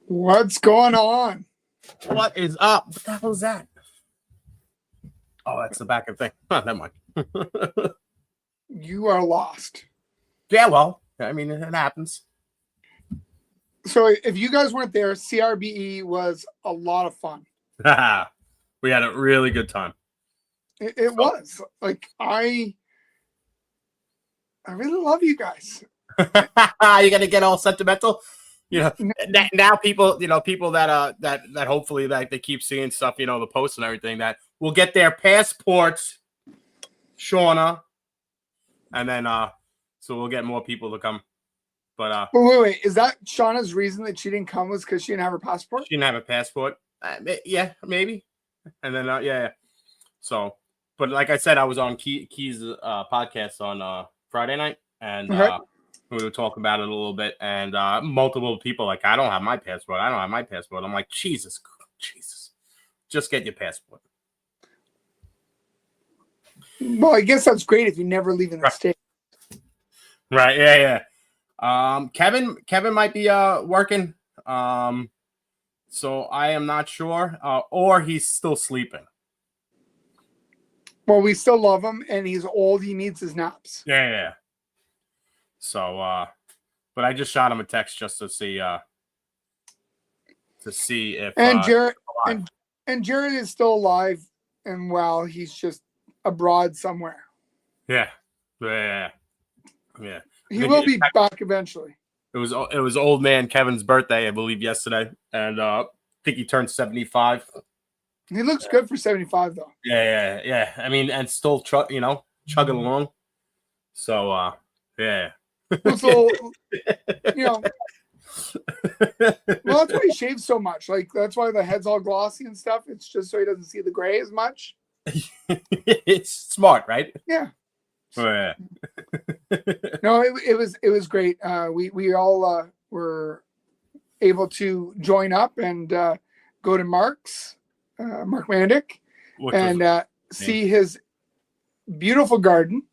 What's going on? What is up? What the hell is that? Oh, that's the back of the thing. Oh, never mind. You are lost. Yeah, well, I mean, it happens. So if you guys weren't there, CRBE was a lot of fun. We had a really good time. It was. Like, I really love you guys. You're gonna get all sentimental, you know. Now people, people that hopefully that they keep seeing stuff, the posts and everything, that will get their passports, Shauna, and then so we'll get more people to come. But wait, is that Shauna's reason that she didn't come was because she didn't have her passport? She didn't have a passport. Yeah, maybe. And then yeah. So, but like I said, I was on Key's podcast on Friday night, and we were talking about it a little bit, and multiple people like, I don't have my passport. I don't have my passport. I'm like, Jesus, just get your passport. Well, I guess that's great if you never leave in the state. Right. Yeah. Kevin might be working. So I am not sure. Or he's still sleeping. Well, we still love him, and he's old. He needs his naps. Yeah. So, but I just shot him a text just to see if and Jared and Jared is still alive and well. He's just abroad somewhere. Yeah. He will be back eventually. It was old man Kevin's birthday, I believe, yesterday, and I think he turned 75. He looks good for 75, though. Yeah. I mean, and still chugging along. So, yeah. So, well, that's why he shaves so much. Like, that's why the head's all glossy and stuff. It's just so he doesn't see the gray as much. It's smart, right? Yeah. Oh, yeah. No, it was great. We all were able to join up and go to Mark's, Mark Mandick, and see his beautiful garden.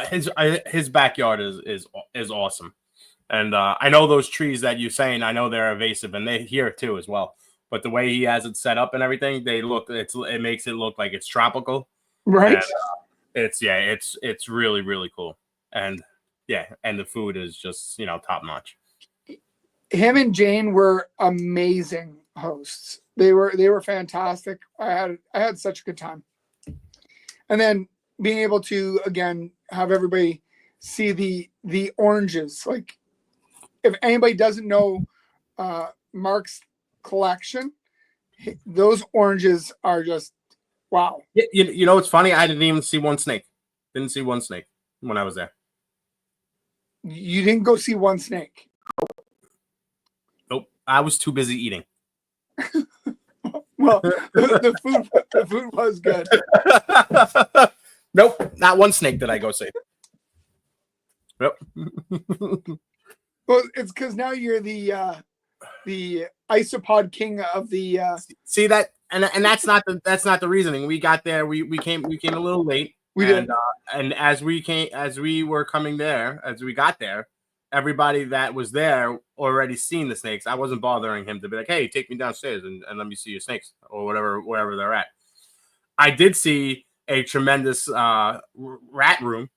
His backyard is awesome, and I know those trees that you're saying. I know they're invasive, and they're here too as well. But the way he has it set up and everything, it makes it look like it's tropical, right? And, it's really, really cool, and the food is just top notch. Him and Jane were amazing hosts. They were fantastic. I had such a good time, and then being able to again have everybody see the oranges. Like, if anybody doesn't know Mark's collection, those oranges are just wow. You know what's funny? I didn't even see one snake. Didn't see one snake when I was there. You didn't go see one snake? Nope. I was too busy eating. Well, the food was good. Nope. Not one snake did I go see. Yep. Well, it's because now you're the isopod king of the. See that, and that's not the reasoning. We got there. We came a little late. We did. And as we got there, everybody that was there already seen the snakes. I wasn't bothering him to be like, hey, take me downstairs and let me see your snakes or wherever they're at. I did see a tremendous rat room.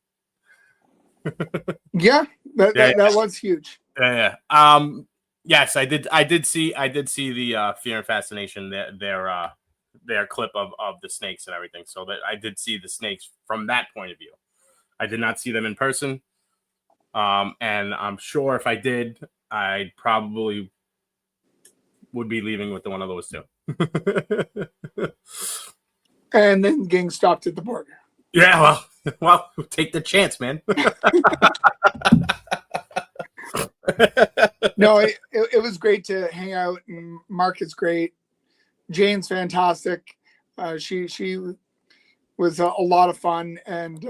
Yeah, that was huge. Yeah. Yes, I did see the Fear and Fascination, their clip of the snakes and everything. So that I did see the snakes from that point of view. I did not see them in person. And I'm sure if I did, I probably would be leaving with one of those two. And then getting stopped at the border. Yeah, well, take the chance, man. No, it was great to hang out, and Mark is great. Jane's fantastic. She was a lot of fun, and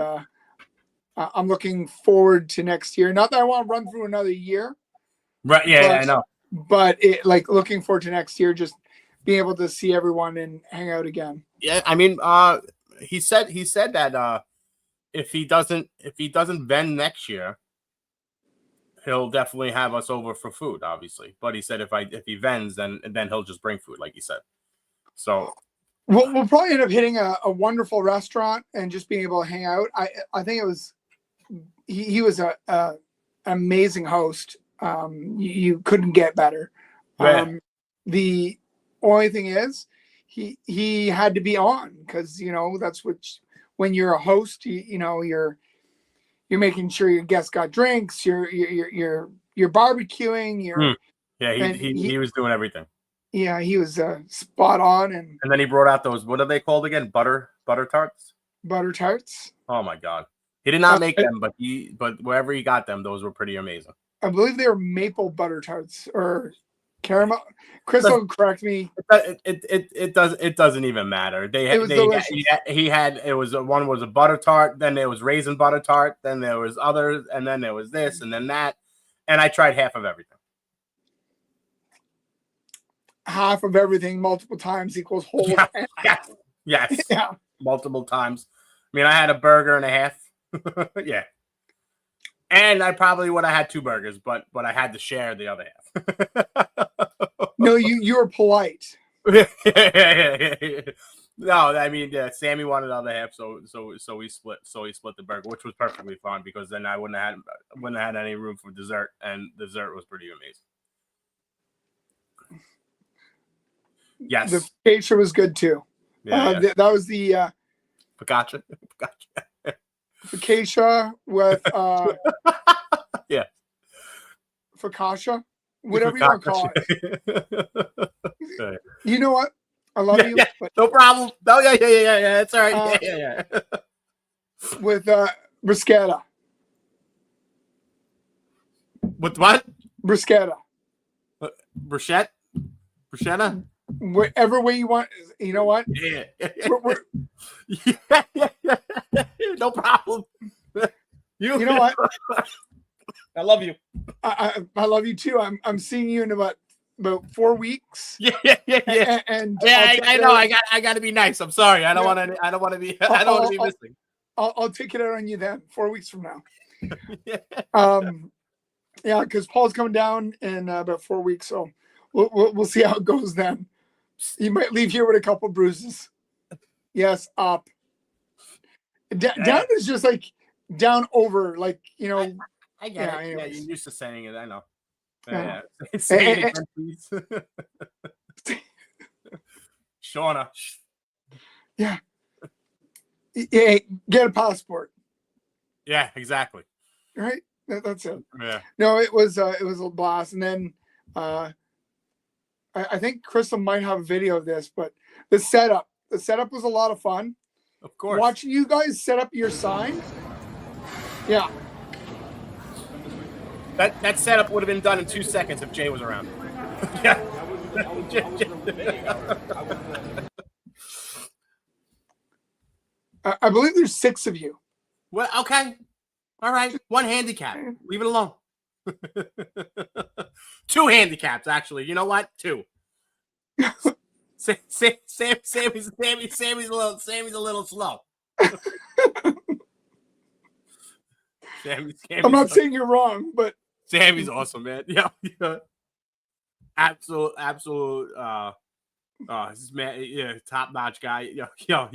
I'm looking forward to next year. Not that I want to run through another year, right? Yeah, I know. But looking forward to next year, just being able to see everyone and hang out again. Yeah, I mean, he said that if he doesn't vend next year, he'll definitely have us over for food, obviously. But he said if he vends, then he'll just bring food, like he said. So we'll probably end up hitting a wonderful restaurant and just being able to hang out. I think it was he was a amazing host. You couldn't get better. The only thing is he had to be on because that's what when you're a host, you're making sure your guests got drinks, you're barbecuing, he was doing everything. Yeah, he was spot on, and then he brought out those, what are they called again? Butter tarts. Butter tarts. Oh my god, he did not make them, but wherever he got them, those were pretty amazing. I believe they were maple butter tarts or caramel. Crystal, correct me. It doesn't even matter. One was a butter tart, then there was raisin butter tart, then there was others, and then there was this, and then that, and I tried half of everything. Half of everything multiple times equals whole. Yes. Yeah. Multiple times. I mean, I had a burger and a half. Yeah. And I probably would have had 2 burgers, but I had to share the other half. No, you were polite. No, I mean, Sammy wanted the other half, so we split. So he split the burger, which was perfectly fine because then I wouldn't have had any room for dessert, and dessert was pretty amazing. Yes, the focaccia was good too. Yeah, that was the focaccia. Focaccia with yeah, focaccia, whatever you want to call it. You know what? I love you. Yeah, but, no problem. No, yeah. It's all right. Yeah. With bruschetta. With what? Bruschetta. Bruschetta? Whatever way you want. You know what? Yeah. We're no problem. You know what? I love you. I love you too. I'm seeing you in about 4 weeks. Yeah. And I know. I got to be nice. I'm sorry. I don't want to. I don't want to be. I don't want to be missing. I'll take it out on you then. 4 weeks from now. Yeah. Yeah, because Paul's coming down in about 4 weeks, so we'll see how it goes then. You might leave here with a couple bruises. Yes, up. Down is just like down over, like I get it. Yeah, you're used to saying it. I know. Yeah. Say it again, please. Shauna. Yeah. Yeah. Get a passport. Yeah, exactly. Right. That's it. Yeah. No, it was a blast, and then I think Crystal might have a video of this, but the setup was a lot of fun. Of course. Watching you guys set up your sign. Yeah. That setup would have been done in 2 seconds if Jay was around. Yeah. I believe there's 6 of you. Well, okay. All right. 1 handicap. Leave it alone. 2 handicaps, actually. You know what? 2. Sammy's a little slow. Sammy's I'm not saying you're wrong, but Sammy's awesome, man. Yeah. Absolute. This man, yeah, top notch guy. Yo,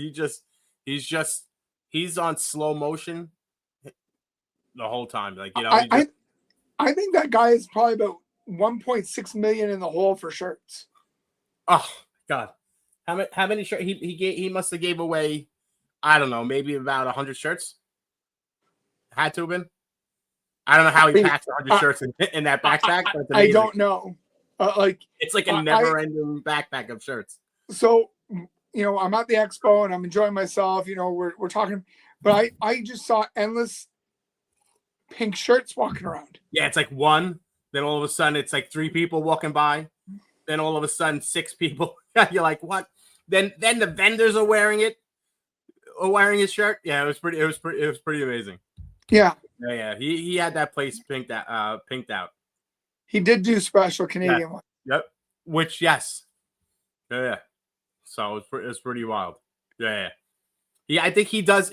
he's on slow motion the whole time. Like I think that guy is probably about 1.6 million in the hole for shirts. Oh God, how many shirts he must have gave away? I don't know, maybe about 100 shirts. Had to have been. I don't know how he packed 100 shirts in that backpack. But I don't know. It's like a never-ending backpack of shirts. So I'm at the expo and I'm enjoying myself. We're talking, but I just saw endless pink shirts walking around. Yeah, it's like 1. Then all of a sudden, it's like 3 people walking by. Then all of a sudden, 6 people. You're like, what? Then the vendors are wearing it, or wearing his shirt. Yeah, it was pretty amazing. Yeah. Yeah. He had that place pinked out. He did do special Canadian one. Yep. Which, yes. Yeah. So it's pretty wild. Yeah. I think he does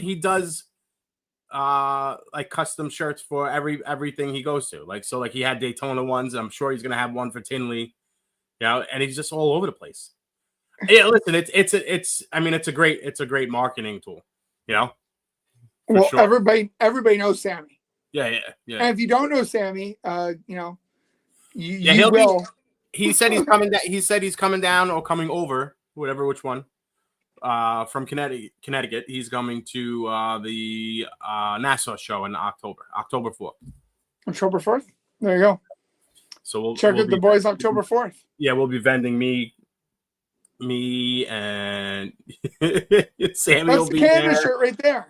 like custom shirts for everything he goes to. Like he had Daytona ones. I'm sure he's gonna have one for Tinley, and he's just all over the place. Yeah, listen, it's I mean it's a great marketing tool, Well, sure. everybody knows Sammy. Yeah. And if you don't know Sammy, you he'll will. He said he's coming down. He said he's coming down or coming over, which one. From Connecticut. He's coming to the Nassau show in October 4th. October 4th? There you go. So we'll check out the boys October 4th. Yeah, we'll be vending me and Sammy will be there. That's the Canada shirt right there.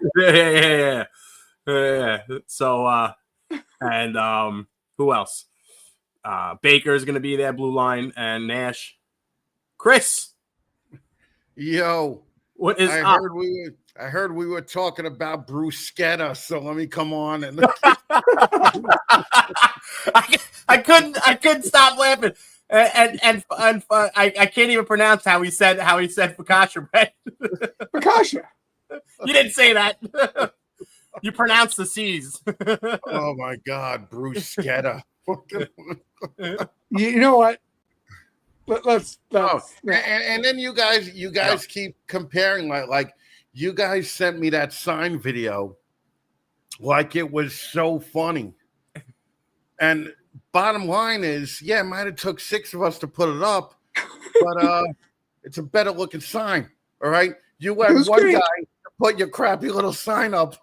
Yeah. So and who else? Baker is going to be there, Blue Line, and Nash. Chris. Yo, what is I up? heard we were talking about bruschetta, so let me come on and I couldn't stop laughing. And I can't even pronounce how he said focaccia bread. Focaccia. You didn't say that. You pronounced the C's. Oh my God, bruschetta. You know what? Let's and then you guys keep comparing like you guys sent me that sign video like it was so funny. And bottom line is, it might have took 6 of us to put it up, but it's a better looking sign. All right. You had one guy to put your crappy little sign up.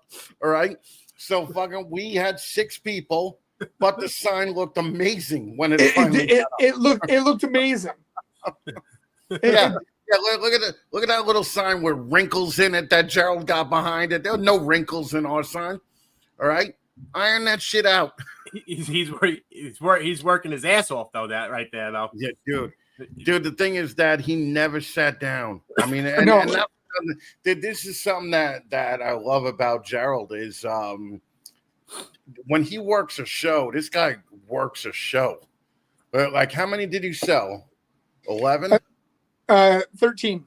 All right. So we had 6 people, but the sign looked amazing when it looked amazing. Yeah. Look at that little sign with wrinkles in it that Gerald got behind it. There were no wrinkles in our sign. All right. Iron that shit out. He's working his ass off though. That right there though. Yeah, dude. The thing is that he never sat down. I mean, this is something that I love about Gerald is when he works a show. This guy works a show. But like, how many did he sell? 11. 13.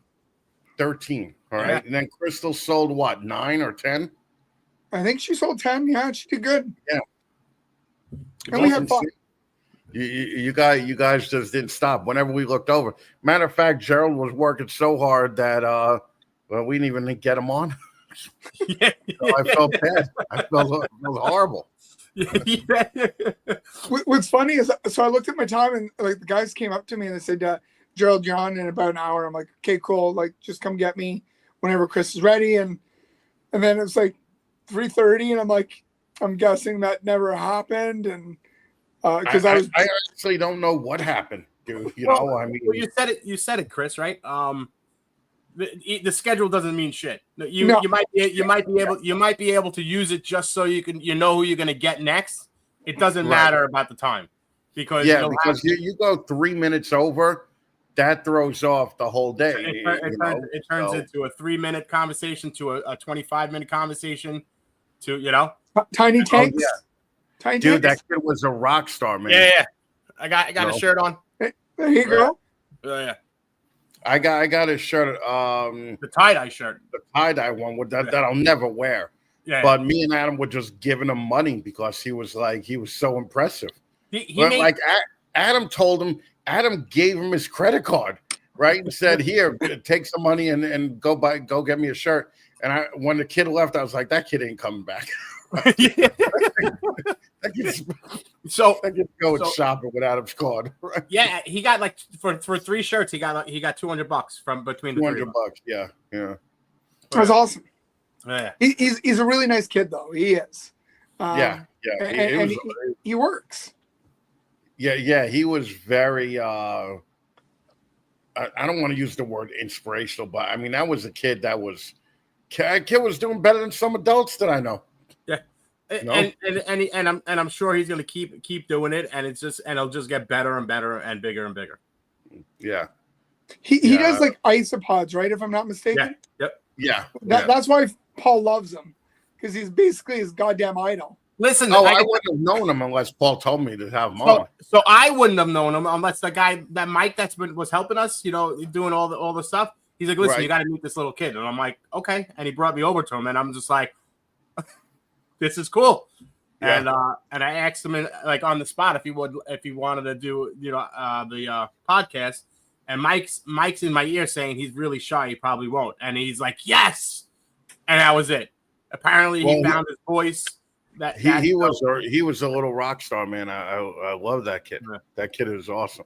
13. All right, yeah. And then Crystal sold what? 9 or 10. I think she sold 10. Yeah, she did good. Yeah. And we had fun. You guys just didn't stop. Whenever we looked over, matter of fact, Gerald was working so hard that we didn't even get him on. So I felt bad. I felt horrible. What's funny is, so I looked at my time and like the guys came up to me and they said, Gerald, you're on in about an hour. I'm like, okay, cool. Like, just come get me whenever Chris is ready. And then it was like 3:30, and I'm like, I'm guessing that never happened. And because I actually don't know what happened, dude. Well, you said it, Chris, right? The schedule doesn't mean shit. You might be able to use it just so you know who you're going to get next. It doesn't matter about the time because you go 3 minutes over, that throws off the whole day. It turns into a 3-minute conversation to a 25-minute conversation to tiny tanks. Tiny dude, tanks. That kid was a rock star, man. Yeah. I got a shirt on. There you go. Yeah. I got a shirt, the tie-dye shirt. The tie-dye one with that I'll never wear. Yeah. But me and Adam were just giving him money because he was so impressive. Adam told him, Adam gave him his credit card, right? And said, here, take some money and go get me a shirt. And when the kid left, I was like, that kid ain't coming back. I can go shopping with Adam's card. Right? Yeah, he got like for 3 shirts, he got $200 from between the $200. Yeah. That's awesome. Yeah, he's a really nice kid though. He is. Yeah. And he works. Yeah. He was very. I don't want to use the word inspirational, but I mean that was a kid that was. Kid was doing better than some adults that I know. Yeah, and I'm sure he's going to keep doing it, and it'll just get better and better and bigger and bigger. Yeah, he does like isopods, right? If I'm not mistaken. Yeah. That's why Paul loves him, because he's basically his goddamn idol. Listen, I wouldn't have known him unless Paul told me to have him on. So I wouldn't have known him unless the guy that Mike was helping us, doing all the stuff. He's like, listen, you got to meet this little kid. And I'm like, okay. And he brought me over to him. And I'm just like, this is cool. Yeah. And I asked him like on the spot if he wanted to do the podcast. And Mike's in my ear saying he's really shy, he probably won't. And he's like, yes. And that was it. Apparently he found his voice. He was a little rock star, man. I love that kid. Yeah. That kid is awesome.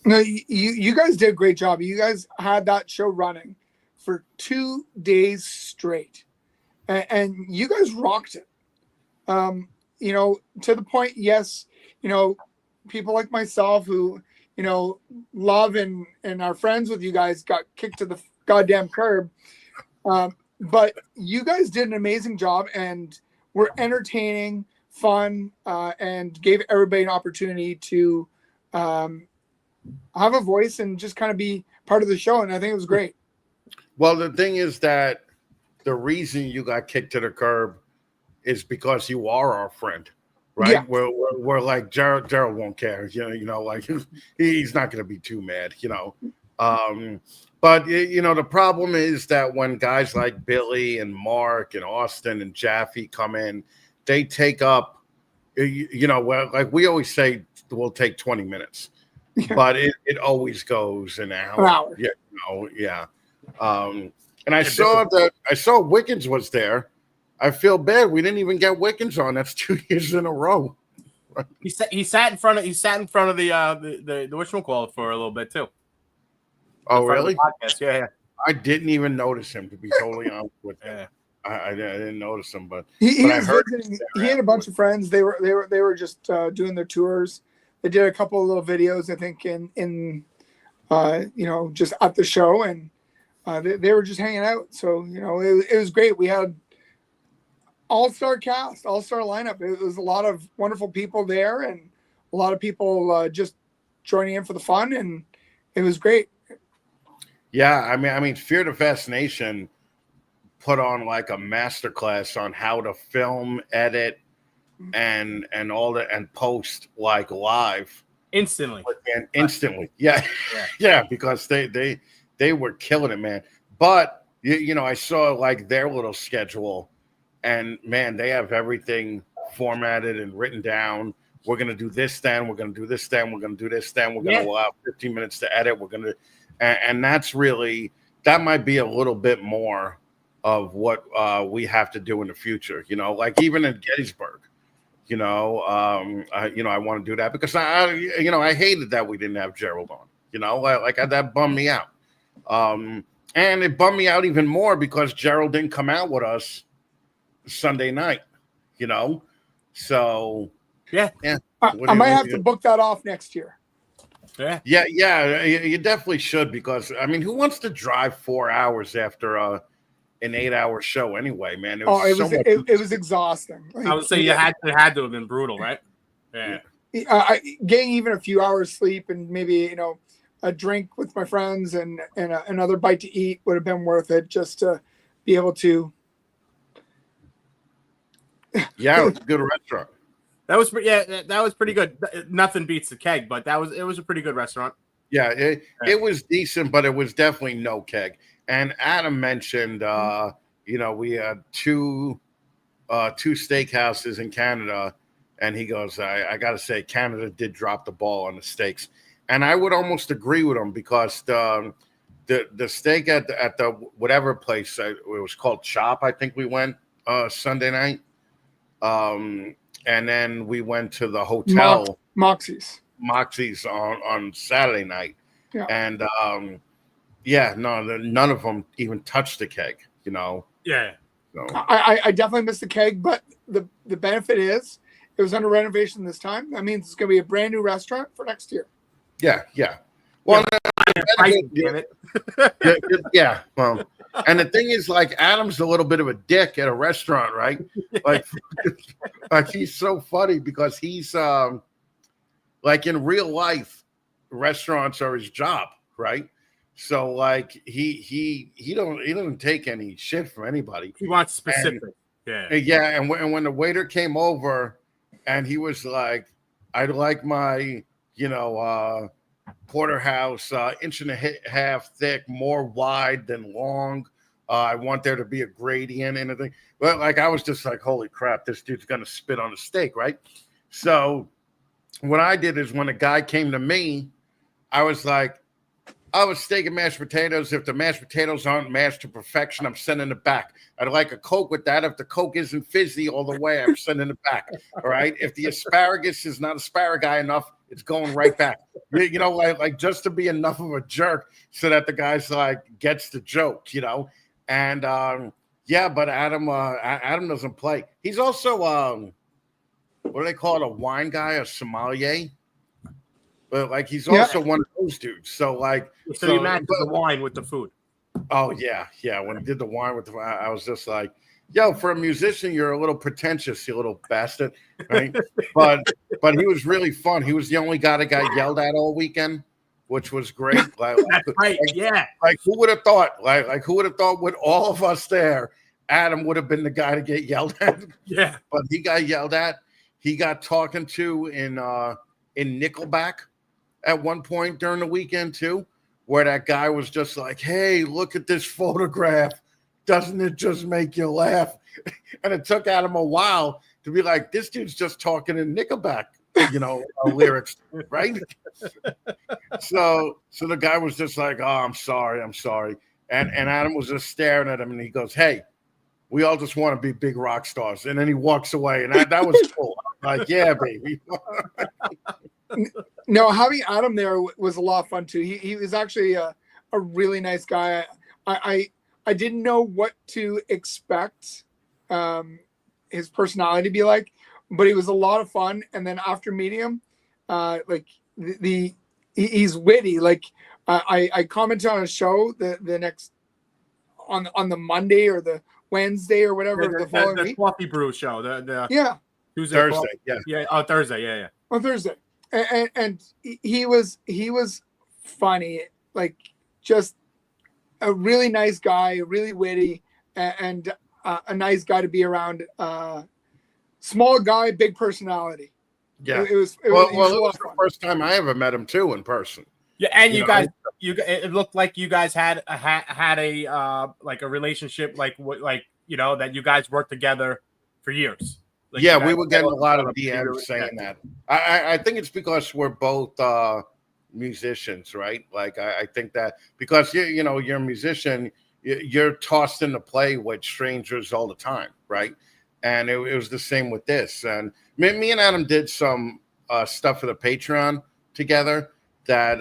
No, you guys did a great job. You guys had that show running for 2 days straight, and you guys rocked it. You know, to the point, yes, you know, people like myself who, you know, love and are friends with you guys got kicked to the goddamn curb. But you guys did an amazing job and were entertaining, fun, and gave everybody an opportunity to have a voice and just kind of be part of the show. And I think it was great. Well, the thing is that the reason you got kicked to the curb is because you are our friend, right? Yeah. We're like Gerald won't care, you know, like he's not going to be too mad, you know. But you know, the problem is that when guys like Billy and Mark and Austin and Jaffe come in, they take up, you know, like we always say, we'll take 20 minutes, but it always goes an hour. Yeah, you know, yeah. And I saw Wickens was there. I feel bad. We didn't even get Wickens on. That's 2 years in a row. He sat in front of the whatchamacallit for a little bit too. Oh, really? Yeah. I didn't even notice him, to be totally honest with you. Yeah. I didn't notice him, but He I was heard visiting. He had a bunch of friends. They were just doing their tours. They did a couple of little videos, I think, in you know, just at the show, and they were just hanging out. So you know, it was great. We had all-star cast, all-star lineup. It was a lot of wonderful people there, and a lot of people just joining in for the fun, and it was great. Yeah, I mean, Fear the Fascination put on like a masterclass on how to film, edit, and all that, and post like live instantly. And instantly, yeah, because they were killing it, man. But you know, I saw like their little schedule, and man, they have everything formatted and written down. We're gonna do this, then we're gonna do this, then we're gonna do this, then we're gonna allow 15 minutes to edit. We're gonna. And that's really, that might be a little bit more of what we have to do in the future, you know, like even in Gettysburg, you know, I want to do that because I hated that we didn't have Gerald on, you know, like that bummed me out. And it bummed me out even more because Gerald didn't come out with us Sunday night, you know, so yeah. I might have to book that off next year. Yeah, you definitely should, because I mean, who wants to drive 4 hours after an 8-hour show anyway, man? It was exhausting. Like, I would say it had to have been brutal, right? Yeah. Getting even a few hours sleep and maybe, you know, a drink with my friends and another bite to eat would have been worth it, just to be able to. Yeah, it's a good restaurant. That was pretty good. Nothing beats the Keg, but it was a pretty good restaurant. Yeah, it was decent, but it was definitely no Keg. And Adam mentioned, you know, we had two steakhouses in Canada, and he goes, I got to say, Canada did drop the ball on the steaks, and I would almost agree with him, because the steak at the whatever place, it was called Chop, I think we went Sunday night. And then we went to the hotel, Moxie's on Saturday night. Yeah. And none of them even touched the Keg, you know. Yeah. So. I definitely missed the Keg, but the benefit is it was under renovation this time. That means it's going to be a brand new restaurant for next year. Yeah. Well, yeah. Well, and the thing is, like, Adam's a little bit of a dick at a restaurant, right? Like, like he's so funny because he's like, in real life, restaurants are his job, right? So like he doesn't take any shit from anybody. He wants specific. And when the waiter came over and he was like, I'd like my, you know, porterhouse, 1.5 inches thick, more wide than long, I want there to be a gradient and everything. But like, I was just like, holy crap, this dude's gonna spit on a steak, right? So what I did is when a guy came to me, I was like, I was steak and mashed potatoes. If the mashed potatoes aren't mashed to perfection, I'm sending it back. I'd like a Coke with that. If the Coke isn't fizzy all the way, I'm sending it back. All right. If the asparagus is not asparagus enough, it's going right back. You know, like just to be enough of a jerk so that the guy's like gets the joke, you know. And yeah, but Adam doesn't play. He's also what do they call it? A wine guy, a sommelier. But like he's also one of those dudes. So like, so you matched the wine with the food. Oh yeah. When he did the wine with the, I was just like, yo, for a musician, you're a little pretentious, you little bastard, right? but he was really fun. He was the only guy that got yelled at all weekend, which was great. Like, that's right. Yeah. Like who would have thought? Like who would have thought with all of us there, Adam would have been the guy to get yelled at. Yeah. But he got yelled at. He got talking to in Nickelback at one point during the weekend too, where that guy was just like, hey, look at this photograph. Doesn't it just make you laugh? And it took Adam a while to be like, this dude's just talking in Nickelback, you know, lyrics, right? So the guy was just like, oh, I'm sorry. And Adam was just staring at him and he goes, hey, we all just want to be big rock stars. And then he walks away. And that was cool. Like, yeah, baby. No, having Adam there was a lot of fun too. He was actually a really nice guy. I didn't know what to expect his personality to be like, but he was a lot of fun. And then after meeting him, like he's witty. Like I commented on a show the next on the Monday or the Wednesday or whatever the following week. Coffee brew show. Tuesday. Thursday. Yeah. Oh, Thursday. Yeah. On Thursday. And he was funny, like just a really nice guy, really witty, and a nice guy to be around. Small guy, big personality. Yeah, it was it was the first time I ever met him too in person. Yeah, and you guys, it looked like you guys had a like a relationship, like you know, that you guys worked together for years. Like yeah, we were getting a lot of DMs saying that. I think it's because we're both musicians, right? Like I think that because you know you're a musician, you're tossed into play with strangers all the time, right? And it was the same with this. And me and Adam did some stuff for the Patreon together. That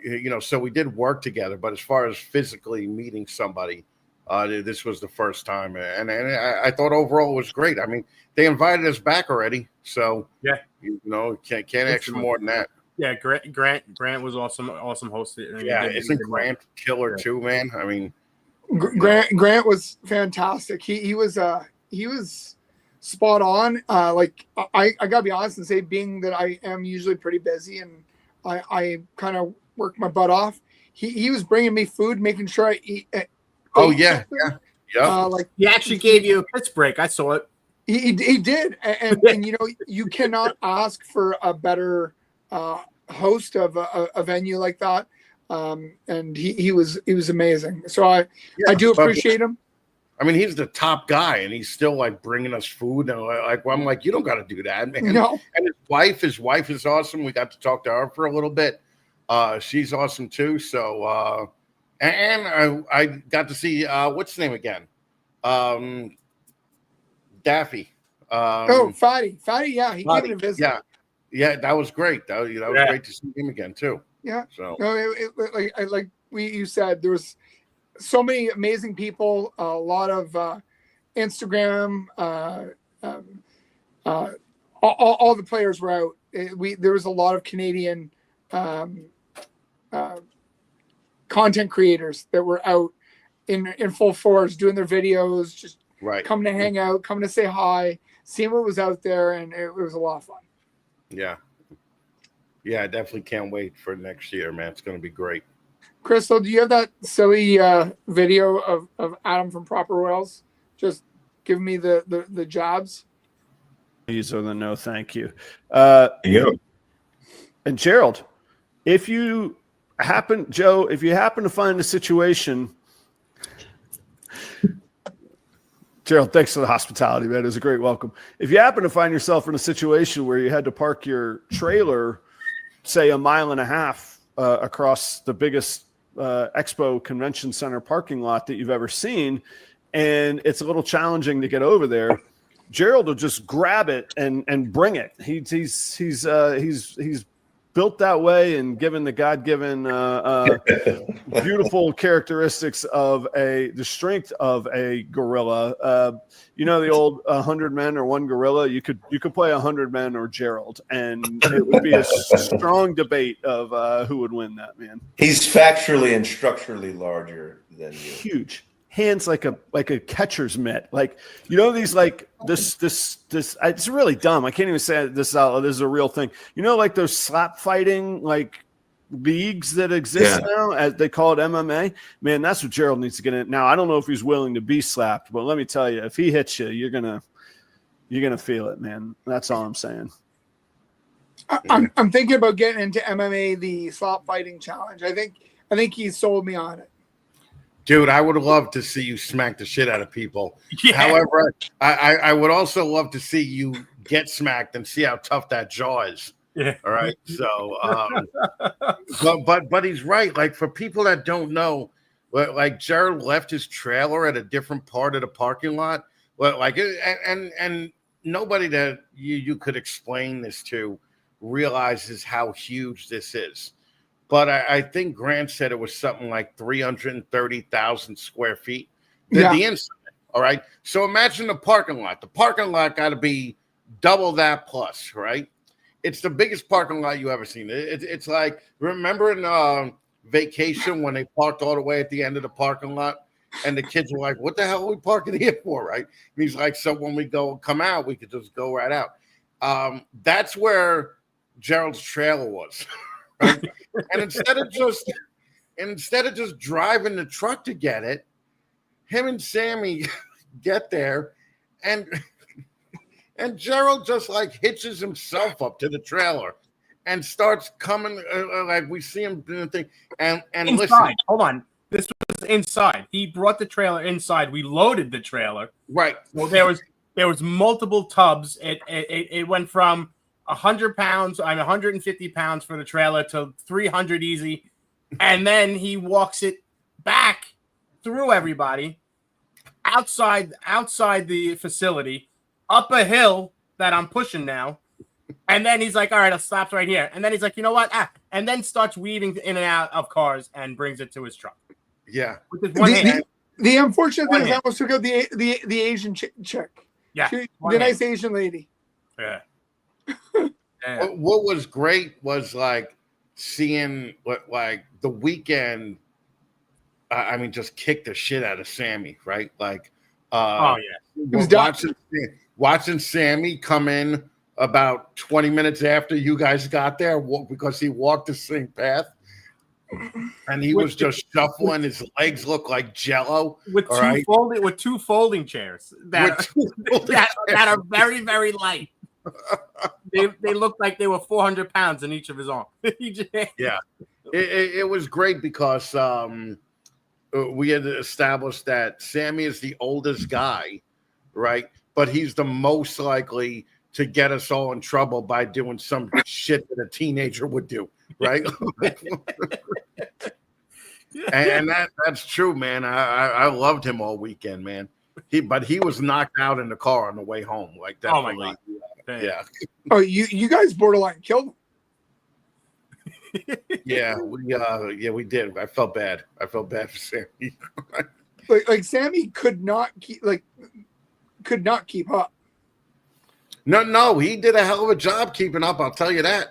you know, so we did work together. But as far as physically meeting somebody, this was the first time, and I thought overall it was great. I mean, they invited us back already, so yeah, you know, can't ask for more than that. Yeah, Grant was awesome hosted. Yeah, isn't Grant killer too, man? I mean, Grant was fantastic. He was spot on. Like I gotta be honest and say, being that I am usually pretty busy and I kind of work my butt off, he was bringing me food, making sure I eat. Oh yeah. Like he actually gave you a piss break. I saw it. He did, and you know, you cannot ask for a better host of a venue like that. And he was amazing. So I do appreciate him. I mean, he's the top guy, and he's still like bringing us food. And like, well, I'm like, you don't got to do that, man. No. And his wife is awesome. We got to talk to her for a little bit. She's awesome too. So. And I got to see what's his name again? Daffy. Fatty. Yeah, he came in a visit. Yeah, that was great. That was great to see him again too. Yeah. So no, like you said, there was so many amazing people. A lot of Instagram. All the players were out. There was a lot of Canadian. Content creators that were out in full force doing their videos, just coming to hang out, coming to say hi, seeing what was out there, and it was a lot of fun. Yeah, I definitely can't wait for next year, man. It's going to be great. Crystal, do you have that silly video of Adam from Proper Wells just giving me the jobs? These are the no thank you. And Gerald, if you happen to find a situation Gerald, thanks for the hospitality, man. It was a great welcome. If you happen to find yourself in a situation where you had to park your trailer, say 1.5 miles across the biggest expo convention center parking lot that you've ever seen, and it's a little challenging to get over there, Gerald will just grab it and bring it. He's built that way and given the God-given beautiful characteristics of the strength of a gorilla. The old 100 men or one gorilla. You could play 100 men or Gerald, and it would be a strong debate of who would win that, man. He's factually and structurally larger than you. Huge. Hands like a catcher's mitt, these this it's really dumb. I can't even say this out. This is a real thing. Like those slap fighting leagues that exist now, as they call it MMA. Man, that's what Gerald needs to get in. Now I don't know if he's willing to be slapped, but let me tell you, if he hits you, you're gonna feel it, man. That's all I'm saying. I'm thinking about getting into MMA, the slap fighting challenge. I think he sold me on it. Dude, I would love to see you smack the shit out of people. Yeah. However, I would also love to see you get smacked and see how tough that jaw is. Yeah. All right. So, but he's right. Like, for people that don't know, like Jared left his trailer at a different part of the parking lot. And nobody that you could explain this to realizes how huge this is. But I think Grant said it was something like 330,000 square feet. The inside, all right? So imagine the parking lot. The parking lot got to be double that plus, right? It's the biggest parking lot you ever seen. It's like, remember in Vacation when they parked all the way at the end of the parking lot? And the kids were like, what the hell are we parking here for, right? And he's like, so when we come out, we could just go right out. That's where Gerald's trailer was. Right? And instead of just driving the truck to get it, him and Sammy get there, and Gerald just hitches himself up to the trailer and starts coming we see him doing the thing and inside. Listen. Hold on, this was inside. He brought the trailer inside. We loaded the trailer. Right. Well, there was multiple tubs. It went from 100 pounds, 150 pounds for the trailer to 300 easy. And then he walks it back through everybody outside the facility, up a hill that I'm pushing now. And then he's like, all right, I'll stop right here. And then he's like, you know what? And then starts weaving in and out of cars and brings it to his truck. Yeah. With his one hand. The unfortunate thing is I almost took out the Asian chick. Yeah. The nice Asian lady. Yeah. What was great was seeing the weekend. Just kick the shit out of Sammy, right? It was watching Sammy come in about 20 minutes after you guys got there because he walked the same path, and he was just shuffling. His legs look like Jello with two folding chairs that are very, very light. They looked like they were 400 pounds in each of his arms. Yeah, it was great because we had established that Sammy is the oldest guy, right? But he's the most likely to get us all in trouble by doing some shit that a teenager would do, right? and that's true, man. I loved him all weekend, man. But he was knocked out in the car on the way home. Definitely. Oh my God. Yeah. Oh, you guys borderline killed him. Yeah, we did. I felt bad for Sammy. like Sammy could not keep up. No, he did a hell of a job keeping up. I'll tell you that.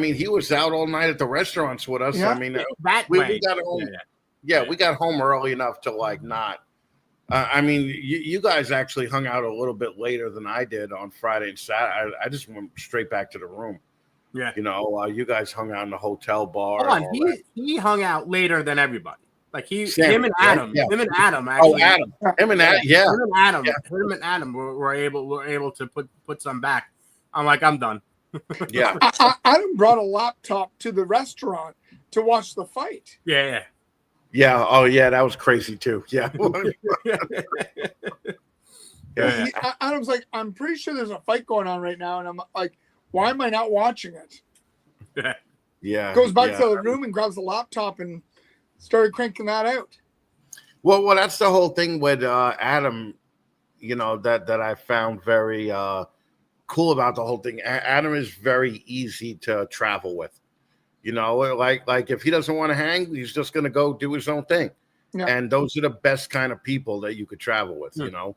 He was out all night at the restaurants with us. Yeah. We got home. Yeah, we got home early enough to not. You guys actually hung out a little bit later than I did on Friday and Saturday. I just went straight back to the room. Yeah. You guys hung out in the hotel bar. Hold on, he hung out later than everybody. Sammy, him and Adam. Yeah. Him and Adam actually. Oh, Adam. Him and Adam. Yeah. Him and Adam were able to put some back. I'm like, I'm done. Yeah. Adam brought a laptop to the restaurant to watch the fight. Yeah. Yeah. Oh, yeah. That was crazy too. Yeah. Yeah. Adam's like, I'm pretty sure there's a fight going on right now, and I'm like, why am I not watching it? Yeah. Goes back yeah. to the room and grabs the laptop and started cranking that out. Well, that's the whole thing with Adam. You know that I found very cool about the whole thing. Adam is very easy to travel with. You know, like if he doesn't want to hang, he's just going to go do his own thing. Yeah. And those are the best kind of people that you could travel with. You know,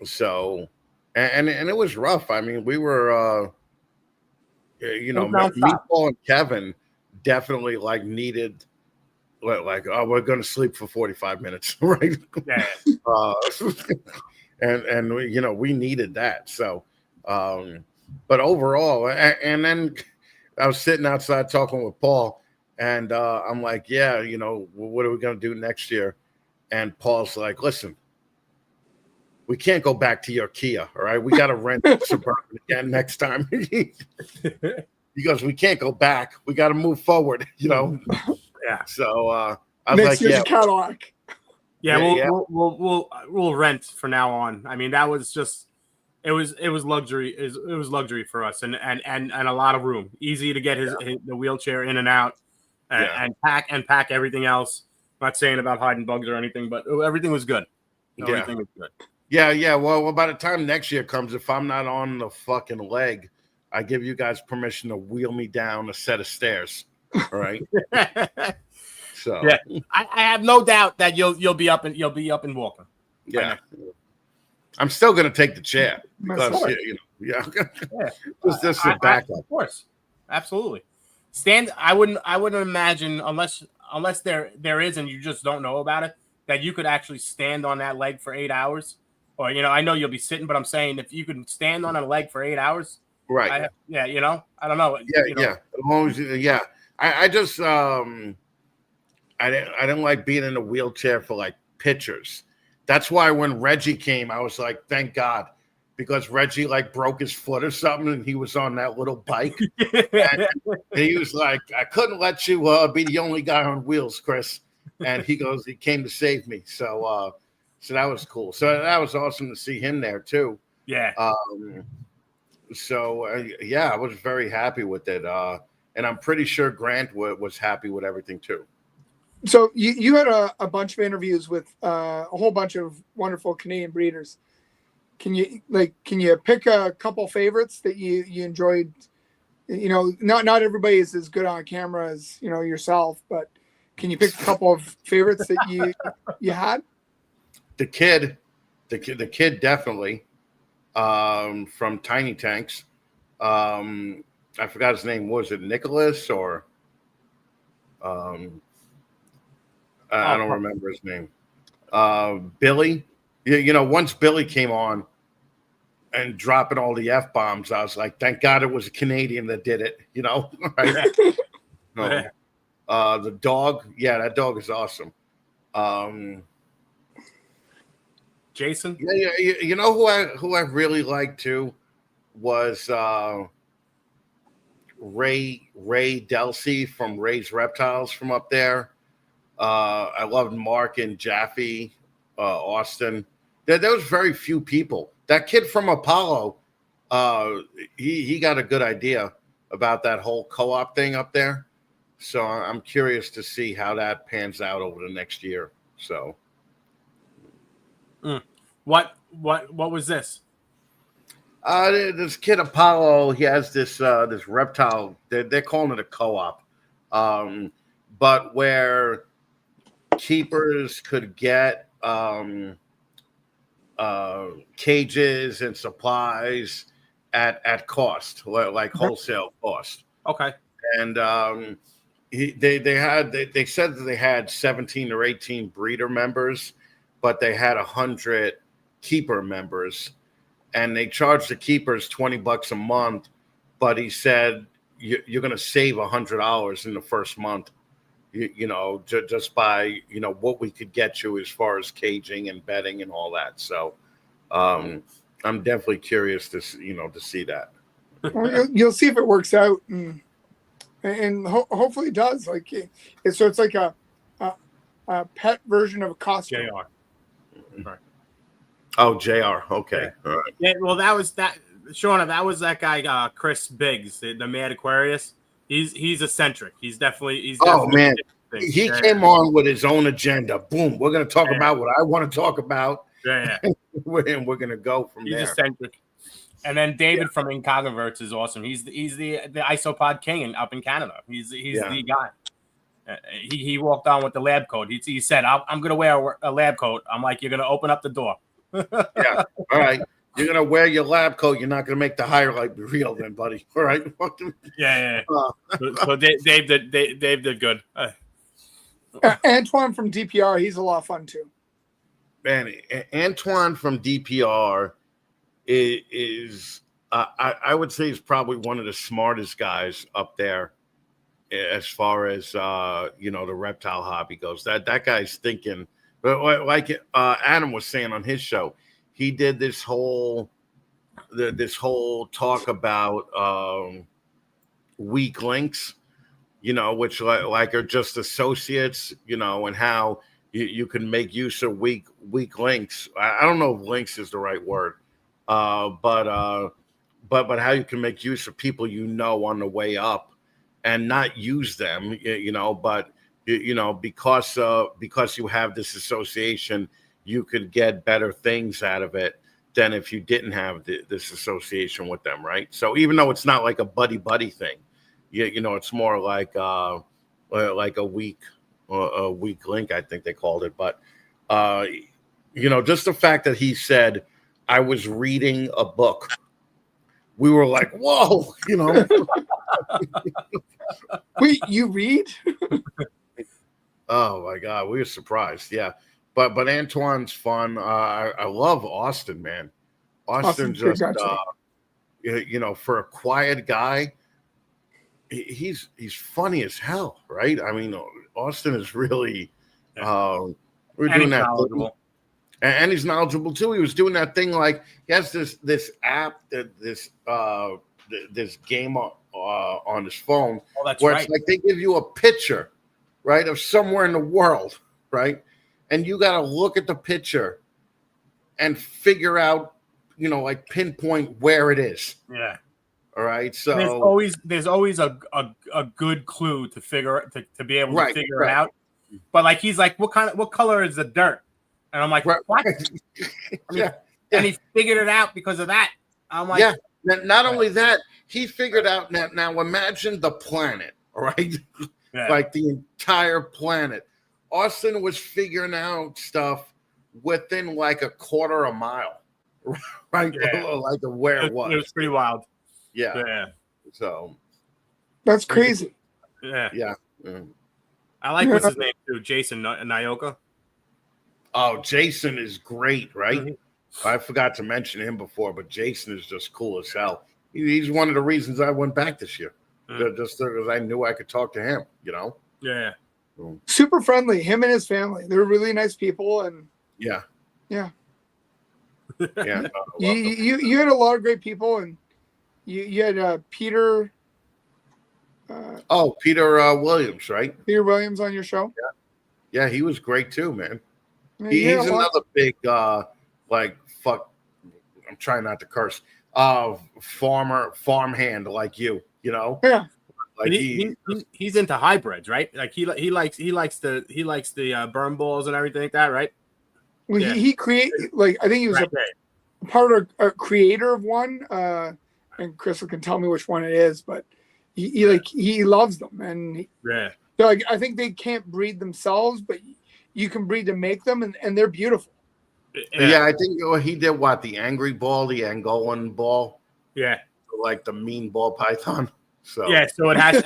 so and it was rough. I mean, we were, you know, me, Paul, and Kevin definitely like needed. Like, oh, we're going to sleep for 45 minutes, right? Yeah. And you know, we needed that. So, but overall, and then I was sitting outside talking with Paul, and I'm like, yeah, you know, what are we going to do next year? And Paul's like, listen, we can't go back to your Kia, all right? We got to rent Suburban again next time. He goes, we can't go back. We got to move forward, you know? Yeah. So I was Next like, year's yeah. a Cadillac. Yeah, we'll rent from now on. I mean, that was just it was luxury. It was luxury for us, and a lot of room. Easy to get the wheelchair in and out, and pack everything else. Not saying about hiding bugs or anything, but everything was good. Everything was good. Yeah. Well, by the time next year comes, if I'm not on the fucking leg, I give you guys permission to wheel me down a set of stairs. All right. So yeah, I have no doubt that you'll be up and walking. Yeah, I'm still gonna take the chair because you know, just a backup. Of course, absolutely. I wouldn't imagine unless there is and you just don't know about it that you could actually stand on that leg for 8 hours. Or you know, I know you'll be sitting, but I'm saying if you could stand on a leg for 8 hours, right? You know, I don't know. Yeah. As long as I just I didn't like being in a wheelchair for like pictures. That's why when Reggie came, I was like, thank God, because Reggie like broke his foot or something, and he was on that little bike. And he was like, I couldn't let you be the only guy on wheels, Chris. And he came to save me. So that was cool. So that was awesome to see him there too. Yeah. So I was very happy with it. And I'm pretty sure Grant was happy with everything too. So you had a bunch of interviews with a whole bunch of wonderful Canadian breeders. Can you pick a couple favorites that you enjoyed? You know, not everybody is as good on camera as you know yourself, but can you pick a couple of favorites that you had? The kid definitely from Tiny Tanks. I forgot his name. Was it Nicholas or I don't remember his name. Billy. You know, once Billy came on and dropping all the F-bombs, I was like, thank God it was a Canadian that did it, you know? Right? The dog, that dog is awesome. Jason? Yeah, you know who I really liked too was Ray Delsey from Ray's Reptiles from up there. I loved Mark and Jaffe, Austin. There was very few people. That kid from Apollo, he got a good idea about that whole co-op thing up there. So I'm curious to see how that pans out over the next year. So, what was this? This kid Apollo, he has this reptile. They're calling it a co-op, but where keepers could get cages and supplies at cost, like wholesale cost. Okay. And they said that they had 17 or 18 breeder members, but they had 100 keeper members, and they charged the keepers $20 a month. But he said you're going to save $100 in the first month. You know, just by, you know, what we could get you as far as caging and bedding and all that. So I'm definitely curious to see that. Well, you'll see if it works out, and hopefully it does. Like it's like a pet version of a costume. JR. Right. Oh, JR. Okay. Yeah. All right. Yeah, well, that was that. Shauna, that was that guy, Chris Biggs, the Mad Aquarius. He's eccentric. He's definitely Oh man, things. he came on with his own agenda. Boom. We're going to talk Yeah. about what I want to talk about. Yeah, and we're going to go from he's there. eccentric. And then David from Incogniverts is awesome. He's the isopod king up in Canada. He's the guy. He walked on with the lab coat. He said, "I'm going to wear a lab coat." I'm like, "You're going to open up the door." Yeah. All right. You're going to wear your lab coat. You're not going to make the highlight real then, buddy. All right. Yeah. So Dave did good. Antoine from DPR, he's a lot of fun too. Man, Antoine from DPR is I would say he's probably one of the smartest guys up there as far as the reptile hobby goes. That guy's thinking, but like Adam was saying on his show, he did this whole talk about weak links, which like are just associates, and how you can make use of weak links. I don't know if links is the right word, but how you can make use of people on the way up and not use them, but because you have this association, you could get better things out of it than if you didn't have this association with them, right? So even though it's not like a buddy thing, it's more like a weak link, I think they called it. But just the fact that he said, "I was reading a book," we were like, "Whoa!" Wait, you read? Oh my God, we were surprised. Yeah. But Antoine's fun. I love Austin, man. Austin just for a quiet guy, he's funny as hell, right? I mean, Austin is really we're doing that knowledgeable. And he's knowledgeable too. He was doing that thing like he has this app this game on his phone. Oh, that's where right. It's like they give you a picture, right, of somewhere in the world, right? And you got to look at the picture and figure out, like pinpoint where it is. Yeah. All right. So there's always a good clue to be able to figure it out. But like he's like, what color is the dirt? And I'm like, what? I mean, and he figured it out because of that. I'm like, yeah. Not only that, he figured out now imagine the planet, all right? Yeah. Like the entire planet. Austin was figuring out stuff within like a quarter a mile, right? Yeah. Like where it was. It was pretty wild. Yeah. So that's crazy. Yeah. Mm. I like what's his name too, Jason Nyoka. Oh, Jason is great, right? Mm-hmm. I forgot to mention him before, but Jason is just cool as hell. He's one of the reasons I went back this year, just because I knew I could talk to him. Yeah. Super friendly. Him and his family. They're really nice people, and yeah. Yeah. No, you had a lot of great people, and you had Peter. Peter Williams, right? Peter Williams on your show. Yeah, he was great too, man. Yeah, He's another big fuck. I'm trying not to curse. Farmhand like you. Yeah. Like he's into hybrids, right? Like he likes the burn balls and everything like that, right? Well, he create I think he was a part of a creator of one, and Crystal can tell me which one it is, but he loves them, and so I think they can't breed themselves, but you can breed to make them, and they're beautiful. Yeah, I think he did the angry ball, the Angolan ball. Yeah, like the mean ball python. So so it has.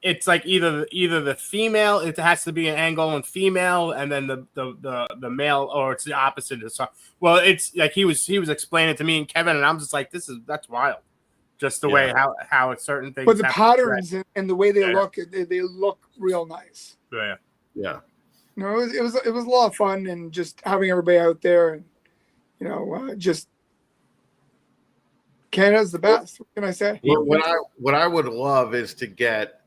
It's like either the female. It has to be an Angolan female, and then the male, or it's the opposite. Well, it's like he was explaining to me and Kevin, and I'm just like, that's wild. Just the way how certain things. But the patterns and the way they look, they look real nice. Yeah. No, it was a lot of fun, and just having everybody out there, and just Canada's the best. What can I say? What I would love is to get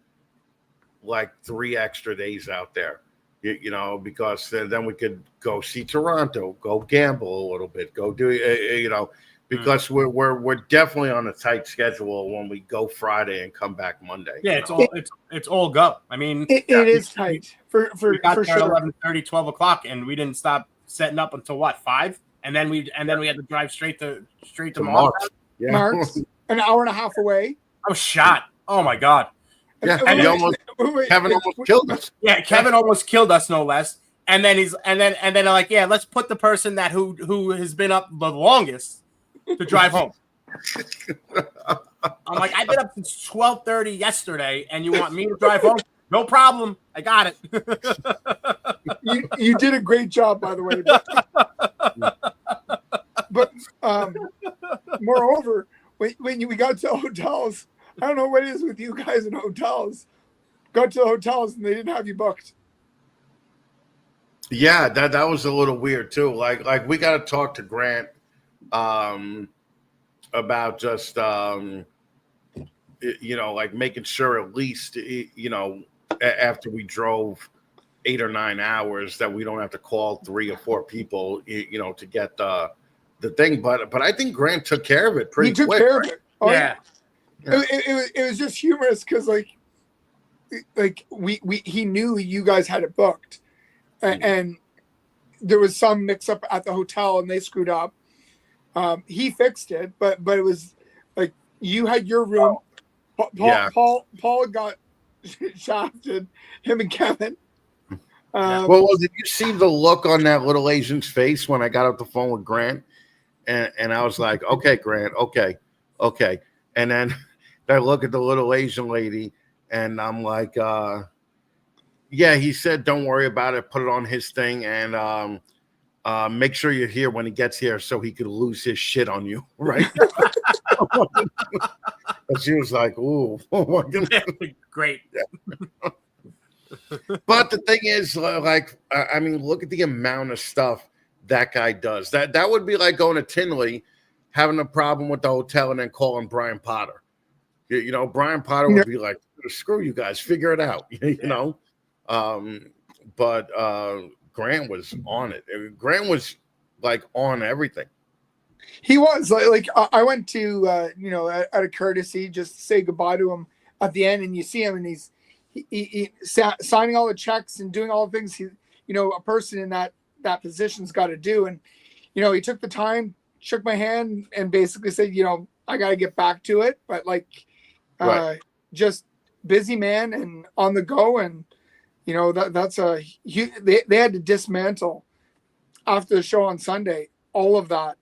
like 3 extra days out there. you know, because then we could go see Toronto, go gamble a little bit, go do, you know, because we're definitely on a tight schedule when we go Friday and come back Monday. Yeah, it's all go. I mean, it is tight for we got there sure. 11:30, 12 o'clock, and we didn't stop setting up until what, 5? And then we had to drive straight to Mars. Yeah. Marks, an hour and a half away. I was shot. Oh my god. Yeah, Kevin almost killed us. Yeah, Kevin almost killed us, no less. And then they're like, yeah, let's put the person that who has been up the longest to drive home. I'm like, I've been up since 12:30 yesterday, and you want me to drive home? No problem. I got it. You did a great job, by the way. But moreover, when we got to hotels, I don't know what it is with you guys in hotels. Got to the hotels and they didn't have you booked. Yeah, that was a little weird too. Like we got to talk to Grant about just you know, like making sure at least, you know, after we drove 8 or 9 hours that we don't have to call 3 or 4 people, you know, to get the thing. But I think Grant took care of it pretty quick. He took care of it. Oh, yeah. It was just humorous because like he knew you guys had it booked, and there was some mix up at the hotel and they screwed up. He fixed it, but it was like you had your room. Paul got shafted. Him and Kevin. Well, did you see the look on that little Asian's face when I got off the phone with Grant? And I was like, okay, Grant, okay. And then I look at the little Asian lady, and I'm like, yeah, he said, don't worry about it. Put it on his thing, and make sure you're here when he gets here so he could lose his shit on you, right? And she was like, ooh. Great. But the thing is, like, I mean, look at the amount of stuff that guy does. That would be like going to Tinley, having a problem with the hotel, and then calling Brian Potter. You know, Brian Potter would be like, screw you guys, figure it out, you know? But Grant was on it. Grant was like on everything. He was like I went to you know, at a courtesy just to say goodbye to him at the end, and you see him and he's signing all the checks and doing all the things you know, a person in that position's got to do. And you know, he took the time, shook my hand, and basically said, you know, I got to get back to it, but like just busy man and on the go. And you know, that's they had to dismantle after the show on Sunday all of that.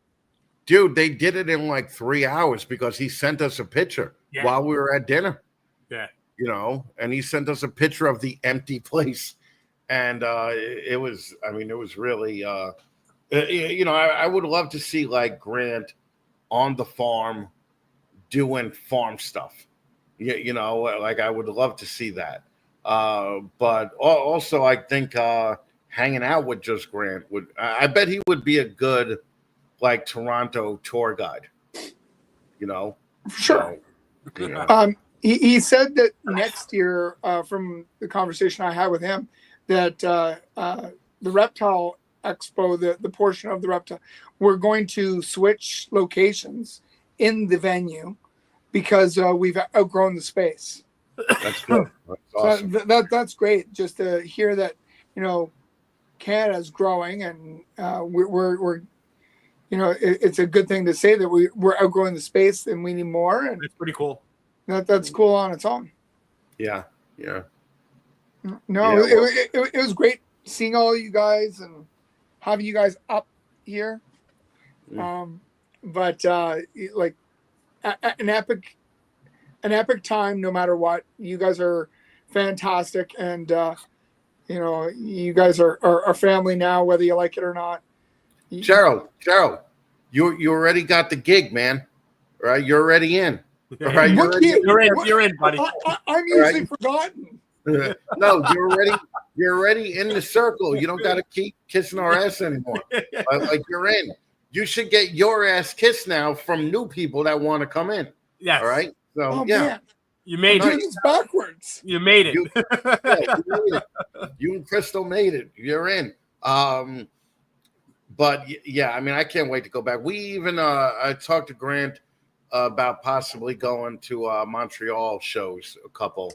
Dude, they did it in like 3 hours because he sent us a picture while we were at dinner. Yeah. You know, and he sent us a picture of the empty place. And it was really, you know, I would love to see like Grant on the farm doing farm stuff. You know, like I would love to see that. But also I think hanging out with just Grant I bet he would be a good like Toronto tour guide, you know? Sure. So, you know. He said that next year, from the conversation I had with him, that the Reptile Expo, the portion of the Reptile, we're going to switch locations in the venue because we've outgrown the space. That's good. That's awesome. So that's great just to hear that, you know, Canada's growing, and we're you know, it's a good thing to say that we're outgrowing the space and we need more. And it's pretty cool. That's cool on its own. Yeah. No, it was great seeing all of you guys and having you guys up here. But like an epic time, no matter what. You guys are fantastic, and you know, you guys are family now, whether you like it or not. Gerald, you already got the gig, man. All right, you're already in. All right, you're in, buddy. I'm usually forgotten. No, you're already in the circle. You don't got to keep kissing our ass anymore. Like you're in. You should get your ass kissed now from new people that want to come in. Yes. All right. So Man. You I'm made doing it. this backwards. You made it. Yeah, you made it. You and Crystal made it. You're in. But yeah, I mean, I can't wait to go back. We even I talked to Grant about possibly going to Montreal shows, a couple,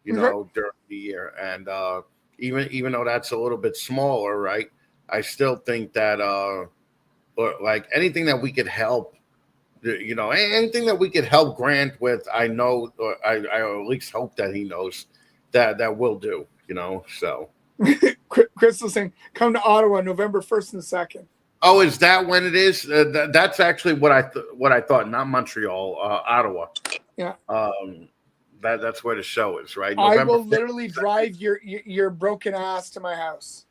during the year, and even though that's a little bit smaller, right? I still think that or like anything that we could help, anything that we could help Grant with, I know, or I at least hope that he knows that we'll do, so. Crystal's saying, come to Ottawa November 1st and 2nd. Oh, is that when it is? That's actually what I thought, not Montreal, Ottawa. Yeah. That's where the show is, right? I will literally drive your broken ass to my house.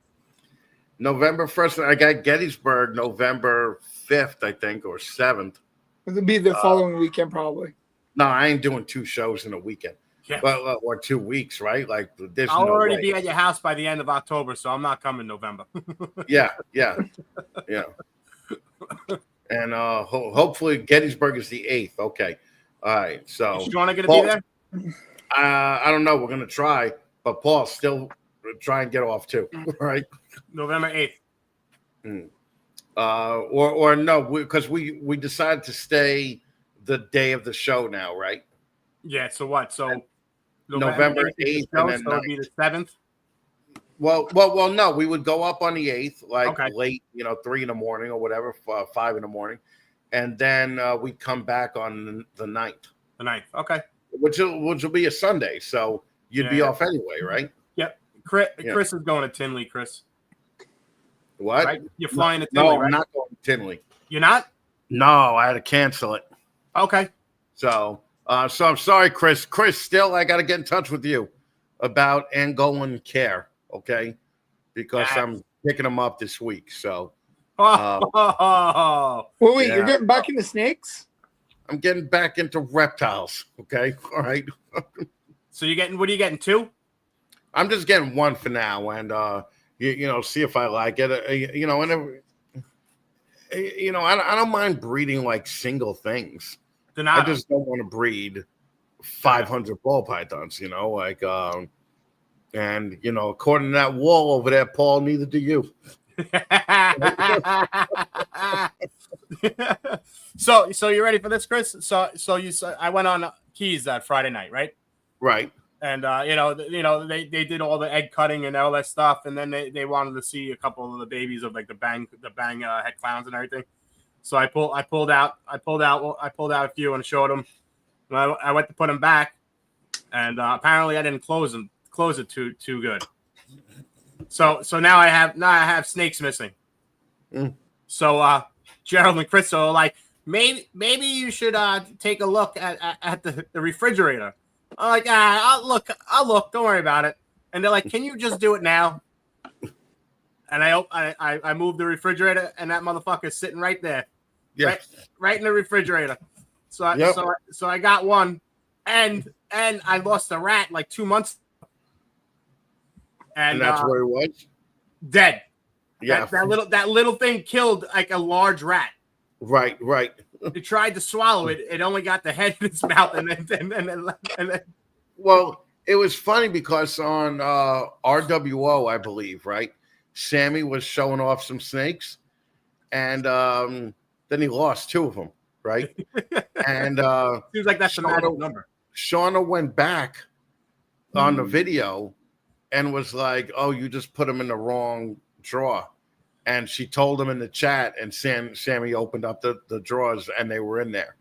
November 1st. I got Gettysburg November 5th, I think, or 7th. It'll be the following weekend, probably. No, I ain't doing 2 shows in a weekend. Yeah. Well, or 2 weeks, right? Like, there's I'll no already way. be at your house by the end of October, so I'm not coming November. Yeah. And hopefully Gettysburg is the 8th. Okay. All right. So You want to Paul, be there? I don't know. We're gonna try, but Paul still try and get off too, right? November 8th. Or no, because we decided to stay the day of the show now, right? Yeah. So what? So November 8th, and then so it'll be the 7th. Well, no, we would go up on the 8th, like Okay. late, 3 in the morning or whatever, 5 in the morning, and then we'd come back on the 9th. The 9th. Okay. Which will be a Sunday, so you'd be off anyway, right? Yep. Chris is going to Tinley, Chris. What? Right? You're flying to Tinley, No, right? I'm not going to Tinley. You're not? No, I had to cancel it. Okay. So I'm sorry, Chris. Chris, still, I got to get in touch with you about Angolan care, okay? Because I'm picking them up this week. So. Well, wait, you're getting back into snakes? I'm getting back into reptiles. Okay. All right. So what are you getting, 2? I'm just getting 1 for now. And, see if I like it. I don't mind breeding like single things. I just don't want to breed 500 ball pythons, and, according to that wall over there, Paul, neither do you. So you ready for this, Chris? So I went on Keys that Friday night, right? Right. And they did all the egg cutting and all that stuff, and then they wanted to see a couple of the babies of like the bang head clowns and everything. So I pulled out a few and showed them. And I went to put them back, and apparently I didn't close it too good. So now I have snakes missing. So Gerald and Chris are like, maybe you should take a look at the refrigerator. I'm like, I'll look. Don't worry about it. And they're like, can you just do it now? And I moved the refrigerator, and that motherfucker's sitting right there. Yeah. Right in the refrigerator. So I got one, and I lost a rat like 2 months. And that's where it was? Dead. Yeah. That little thing killed like a large rat. Right. It tried to swallow it. It only got the head in its mouth, and then. Well, it was funny because on RWO, I believe, right? Sammy was showing off some snakes, and then he lost 2 of them, right? And seems like that's the magic number. Shauna went back on the video and was like, "Oh, you just put them in the wrong drawer." And she told him in the chat, and Sammy opened up the drawers, and they were in there,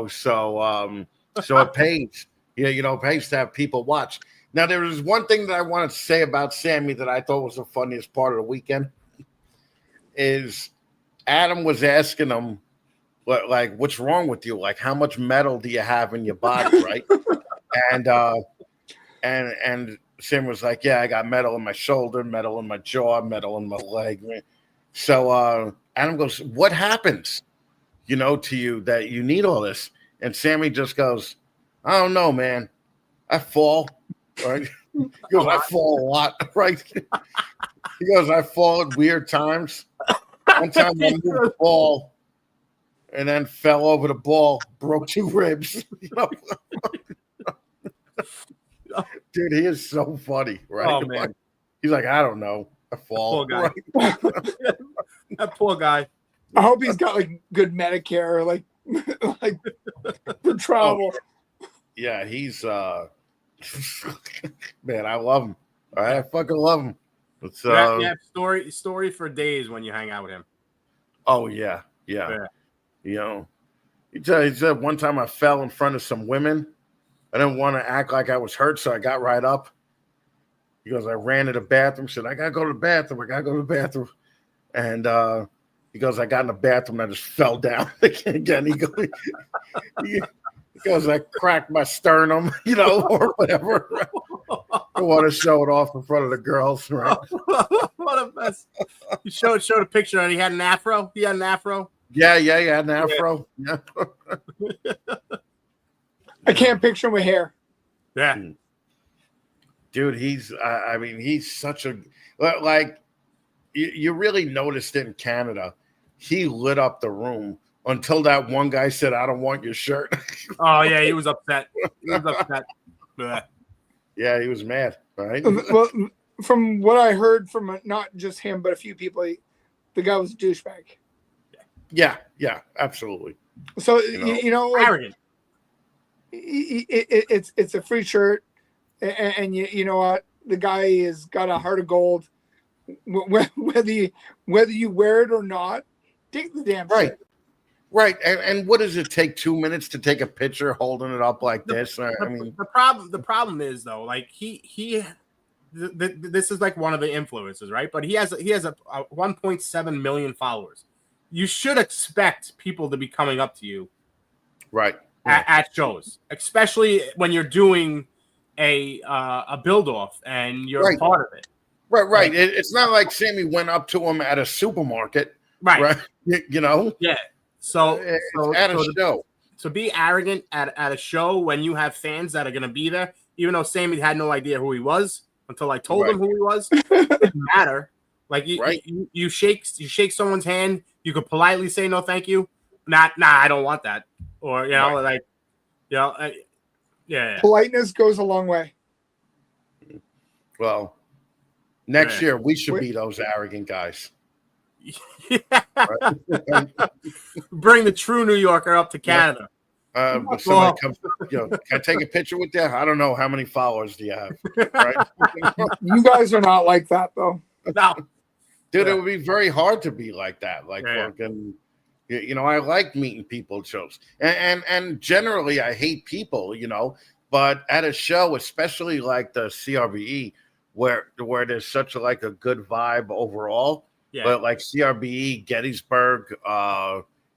So it pays, it pays to have people watch. Now, there was one thing that I wanted to say about Sammy that I thought was the funniest part of the weekend. Is Adam was asking him, like, what's wrong with you? Like, how much metal do you have in your body, right? and Sam was like, yeah, I got metal in my shoulder, metal in my jaw, metal in my leg. So Adam goes, what happens, to you that you need all this? And Sammy just goes, I don't know, man. I fall, right? He goes, I fall a lot, right? He goes, I fall at weird times. One time I moved the ball and then fell over the ball, broke 2 ribs. Dude, he is so funny, right? Oh, man. He's like, I don't know. I fall. Poor guy. Right? That poor guy. I hope he's got like good Medicare, like like for travel. Yeah, he's man, I love him. I fucking love him. It's Yeah, story for days when you hang out with him. oh yeah. You know, he said one time I fell in front of some women. I didn't want to act like I was hurt, so I got right up. He goes, I ran to the bathroom, said, I gotta go to the bathroom. And he goes, I got in the bathroom and I just fell down again. He goes, I cracked my sternum, or whatever. I want to show it off in front of the girls, right? What a mess. He showed a picture and he had an afro. He had an afro. Yeah, an afro. Yeah. I can't picture him with hair. Yeah. Dude, he's such a, like, you really noticed it in Canada. He lit up the room until that one guy said, I don't want your shirt. Oh, yeah, he was upset. Yeah, he was mad, right? Well, from what I heard from not just him, but a few people, the guy was a douchebag. Yeah, absolutely. So, like, Arrogant. it's a free shirt. And you know what? The guy has got a heart of gold. Whether you wear it or not, take the damn right. shit. Right. And what does it take 2 minutes to take a picture holding it up like this? The problem is though, like this is like one of the influencers, right? But he has a 1.7 million followers. You should expect people to be coming up to you, right, at shows, especially when you're doing a build off and you're part of it. Right. Like, it's not like Sammy went up to him at a supermarket, right? Yeah. So at a show. So be arrogant at a show when you have fans that are going to be there, even though Sammy had no idea who he was until I told him who he was. It didn't matter. Like you shake someone's hand, you could politely say no, thank you. Nah, I don't want that. Or yeah. Politeness goes a long way. Well, next year we should be those arrogant guys. Bring the true New Yorker up to Canada. But somebody comes, can I take a picture with you? I don't know how many followers do you have, right? You guys are not like that though. No, dude, it would be very hard to be like that. Like, fucking, I like meeting people at shows, and generally I hate people, but at a show, especially like the CRBE, where there's such a good vibe overall. Yeah. But like CRBE, Gettysburg,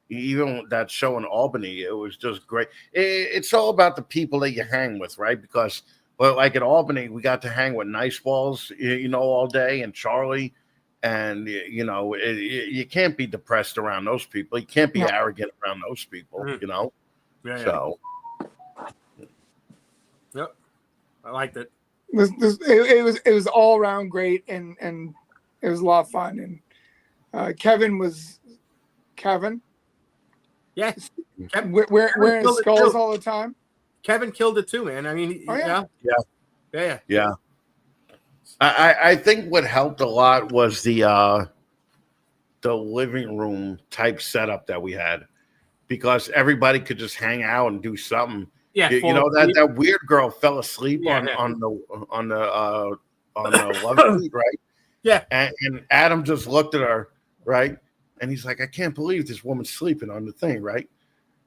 even that show in Albany, it was just great. It's all about the people that you hang with, right? Because, like at Albany, we got to hang with Nice Balls, all day, and Charlie, and you can't be depressed around those people. You can't be arrogant around those people, Yeah. So. Yep, I liked it. It was all around great, and it was a lot of fun. And Kevin. Yeah. Wearing skulls all the time. Kevin killed it too, man. I mean, Yeah. Yeah. I think what helped a lot was the living room type setup that we had, because everybody could just hang out and do something. Yeah, that weird girl fell asleep on the love seat, right? Yeah, and Adam just looked at her, right, and he's like, I can't believe this woman's sleeping on the thing, right?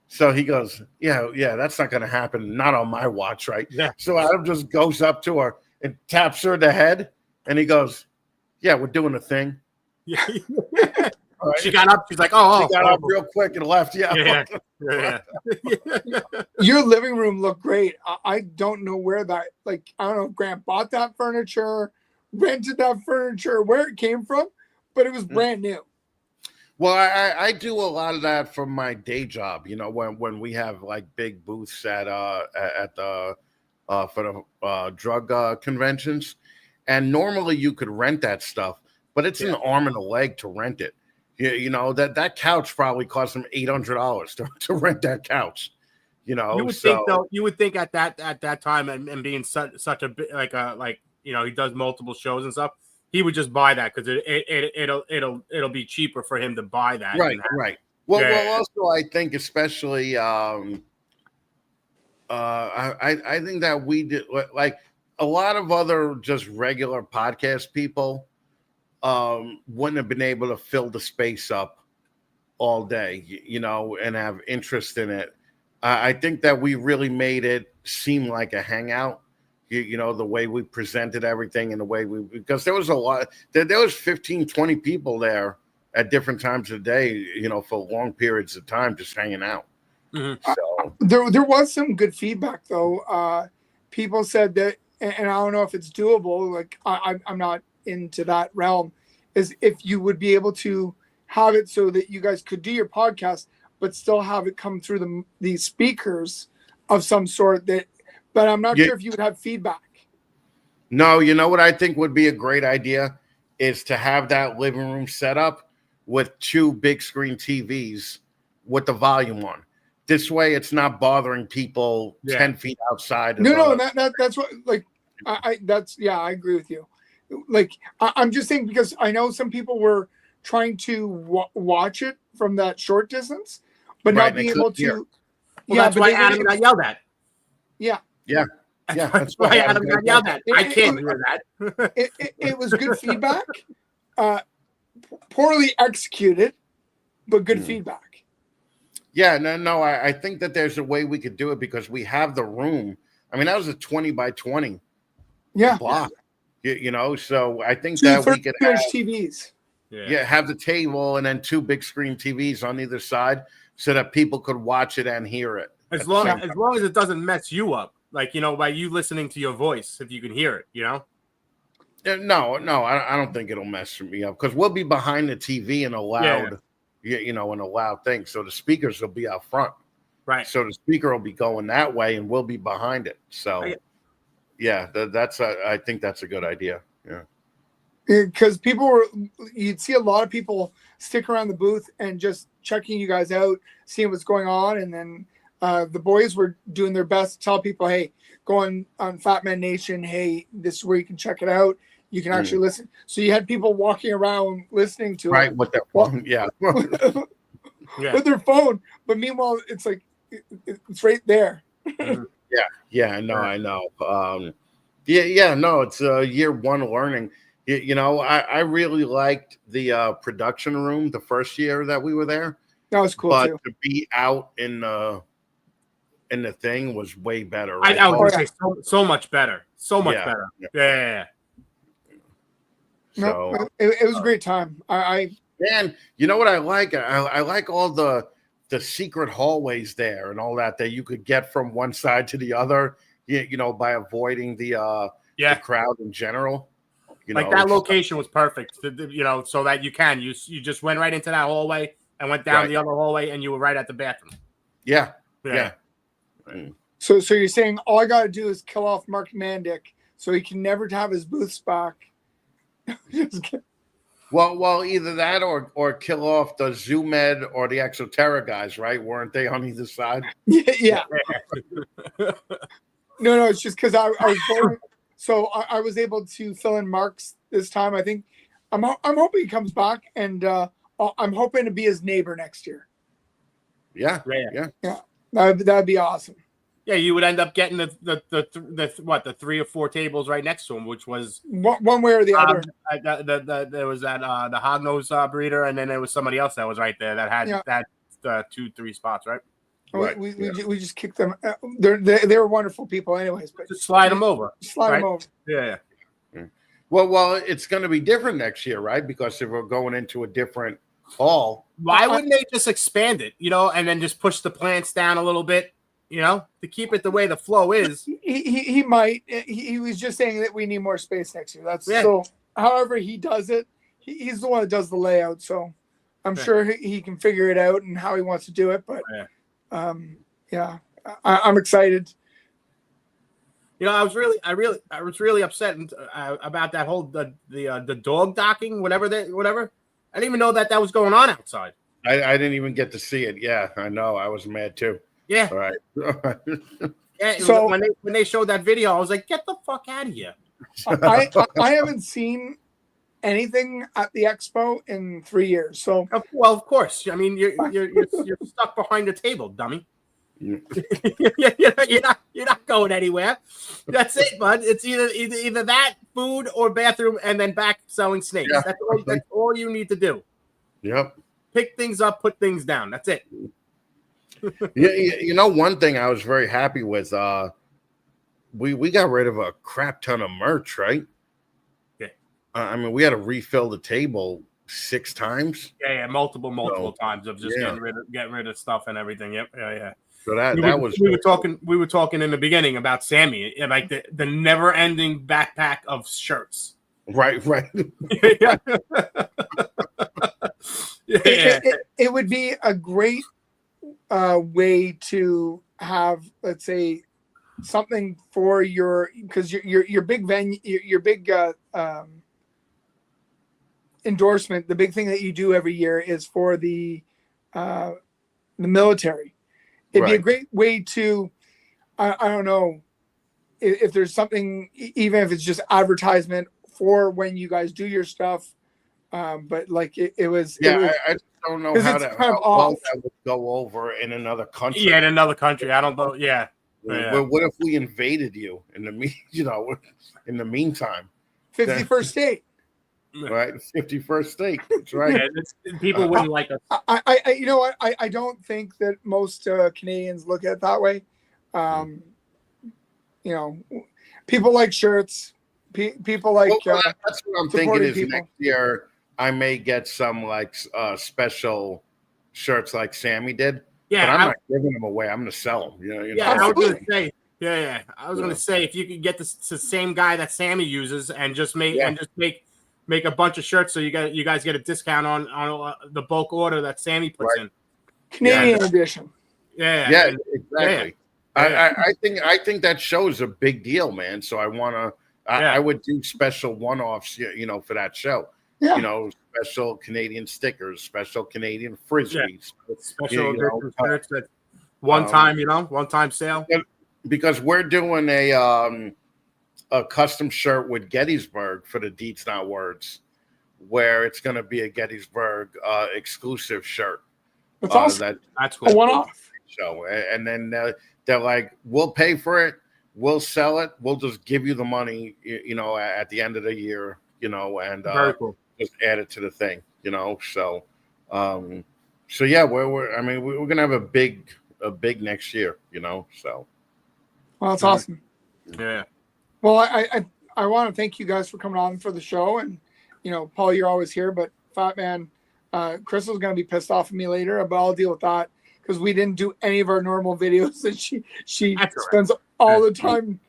So he goes, yeah, that's not going to happen, not on my watch, right? Yeah. So Adam just goes up to her and taps her in the head, and he goes, yeah, we're doing a thing. Yeah. Right. She got up. She's like, oh. She got up real quick and left. Yeah. Your living room looked great. I don't know where that, I don't know if Grant bought that furniture, rented that furniture, where it came from, but it was brand new. Well, I do a lot of that from my day job. When we have big booths at the for the drug conventions, and normally you could rent that stuff, but it's an arm and a leg to rent it. That couch probably cost them $800 to rent that couch. You know, You would think though. You would think at that time and being such a bit like you know, he does multiple shows and stuff. He would just buy that because it'll be cheaper for him to buy that. right. Well, Yeah. well, also I think especially I think that we did like a lot of other just regular podcast people wouldn't have been able to fill the space up all day, you know, and have interest in it. I think that we really made it seem like a hangout, you know, the way we presented everything and the way because there was a lot, there was 15, 20 people there at different times of the day, you know, for long periods of time, just hanging out. Mm-hmm. So There was some good feedback though. People said that, and I don't know if it's doable. Like I'm not into that realm. Is if you would be able to have it so that you guys could do your podcast, but still have it come through these speakers of some sort. But I'm not sure if you would have feedback. No, you know what I think would be a great idea is to have that living room set up with 2 big screen TVs with the volume on. This way, it's not bothering people 10 feet outside. No, that's what like I agree with you. Like I'm just saying because I know some people were trying to watch it from that short distance, but not being able to. Well, that's why Adam got yelled at. Yeah. That's why Adam got yelled at. I can't hear that. It was good feedback, poorly executed, but good feedback. Yeah, no. I think that there's a way we could do it because we have the room. I mean, that was a 20 by 20 block, you know. So I think that we could have TVs. Yeah, have the table and then 2 big screen TVs on either side so that people could watch it and hear it. As long as it doesn't mess you up, like, you know, by you listening to your voice, if you can hear it, you know. No, I don't think it'll mess me up because we'll be behind the TV in a loud, you know, in a loud thing. So the speakers will be out front, right? So the speaker will be going that way, and we'll be behind it. So, I think that's a good idea. Yeah, because you'd see a lot of people stick around the booth and just checking you guys out, seeing what's going on, and then the boys were doing their best to tell people, hey, go on Fat Man Nation. Hey, this is where you can check it out. You can actually listen. So you had people walking around listening to it. With their phone. with their phone. But meanwhile, it's like, it's right there. I know. No, it's year 1 learning. You know, I really liked the production room the first year that we were there. That was cool too. To be out in the thing was way better. Right? I would say so much better. So much better. Yeah. So, no, it was a great time. Man, you know what I like? I like all the secret hallways there and all that you could get from one side to the other, you know, by avoiding the crowd in general. You like know, that location was perfect, you know, so that you just went right into that hallway and went down the other hallway and you were right at the bathroom. Yeah. So you're saying all I got to do is kill off Mark Mandic so he can never have his booths back. Well, either that or kill off the ZooMed or the Exoterra guys, right? Weren't they on either side? Yeah. No, it's just because I was born, so I was able to fill in Mark's this time. I think I'm hoping he comes back, and I'm hoping to be his neighbor next year. Yeah. That'd be awesome. Yeah, you would end up getting the 3 or 4 tables right next to him, which was one way or the other. There was that the hognose breeder, and then there was somebody else that was right there that had that 2-3 spots, right? We just kicked them. They were wonderful people, anyways. But just slide them over. Them over. Yeah. Well, it's going to be different next year, right? Because if we're going into a different hall, why wouldn't they just expand it, you know, and then just push the plants down a little bit? You know, to keep it the way the flow is. He might. He was just saying that we need more space next year. So. However he does it, he's the one that does the layout. So I'm sure he can figure it out and how he wants to do it. But I'm excited. You know, I was really upset about that whole the dog docking, whatever. I didn't even know that was going on outside. I didn't even get to see it. Yeah, I know. I was mad too. Yeah. All right. Yeah. So- when they showed that video, I was like, get the fuck out of here. I haven't seen anything at the expo in 3 years. So Well, of course. I mean, you're stuck behind the table, dummy. You're not going anywhere. That's it, bud. It's either that, food, or bathroom, and then back selling snakes. Yeah. That's all you need to do. Yep. Pick things up, put things down. That's it. Yeah, you know, one thing I was very happy with, we got rid of a crap ton of merch, right? Yeah. I mean, we had to refill the table 6 times. Yeah, multiple times of just Yeah. getting rid of stuff and everything. Yep, yeah. So we were talking in the beginning about Sammy, like the never ending backpack of shirts. right. Yeah. it would be a great way to have, let's say, something for because your big venue, your big endorsement. The big thing that you do every year is for the military. It'd be a great way to, I don't know, if there's something, even if it's just advertisement for when you guys do your stuff. But like it was. Yeah, I just don't know how that would go over in another country. Yeah, in another country. I don't know. Yeah. Well, what if we invaded you in the meantime? 51st state. Right, 51st state. That's right. Yeah, people wouldn't like us. I you know what? I don't think that most Canadians look at it that way. You know, people like shirts. People like. That's what I'm thinking is people. Next year I may get some like special shirts like Sammy did. Yeah, but I'm not giving them away. I'm going to sell them. Yeah, I was going to say. Yeah. I was going to say if you could get the same guy that Sammy uses and just make a bunch of shirts, so you guys get a discount on the bulk order that Sammy puts in. Canadian edition. Yeah, exactly. Yeah. I think that show is a big deal, man. So I would do special one-offs, for that show. Yeah. Special Canadian stickers, special Canadian frisbees, special shirts that one time sale. Because we're doing a custom shirt with Gettysburg for the Deets Not Words, where it's going to be a Gettysburg exclusive shirt. That's awesome. That's cool. A one-off show, and then they're like, "We'll pay for it. We'll sell it. We'll just give you the money, at the end of the year, and very cool. Just add it to the thing, So, yeah, we're gonna have a big next year, So, well, that's awesome. Yeah. Well, I want to thank you guys for coming on for the show, and Paul, you're always here, but Fat Man, Crystal's gonna be pissed off at me later, but I'll deal with that because we didn't do any of our normal videos, and she spends all the time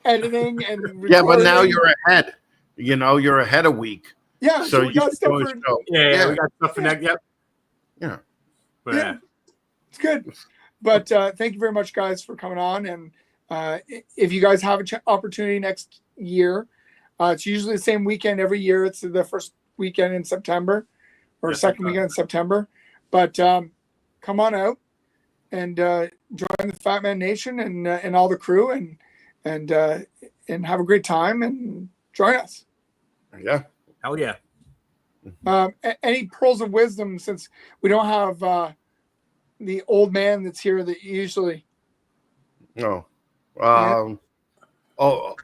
editing and recording. Yeah, but now you're ahead. You're ahead a week. Yeah, so we got stuff for. Yeah, we got stuff for next. Yep. Yeah. Yeah, it's good. But thank you very much, guys, for coming on. And if you guys have an opportunity next year, it's usually the same weekend every year. It's the first weekend in September or second weekend in September. But come on out and join the Fat Man Nation and all the crew and have a great time and join us. Yeah. Hell yeah. Any pearls of wisdom, since we don't have the old man that's here that usually. No.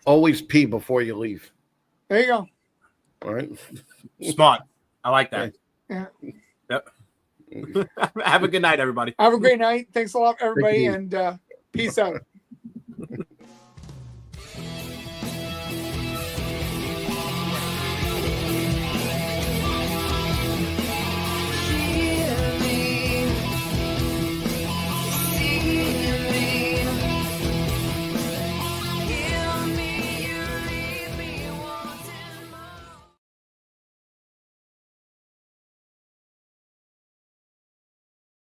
Always pee before you leave. There you go. All right. Smart. I like that. Yeah. Yep. Have a good night, everybody. Have a great night. Thanks a lot, everybody, you. and peace out.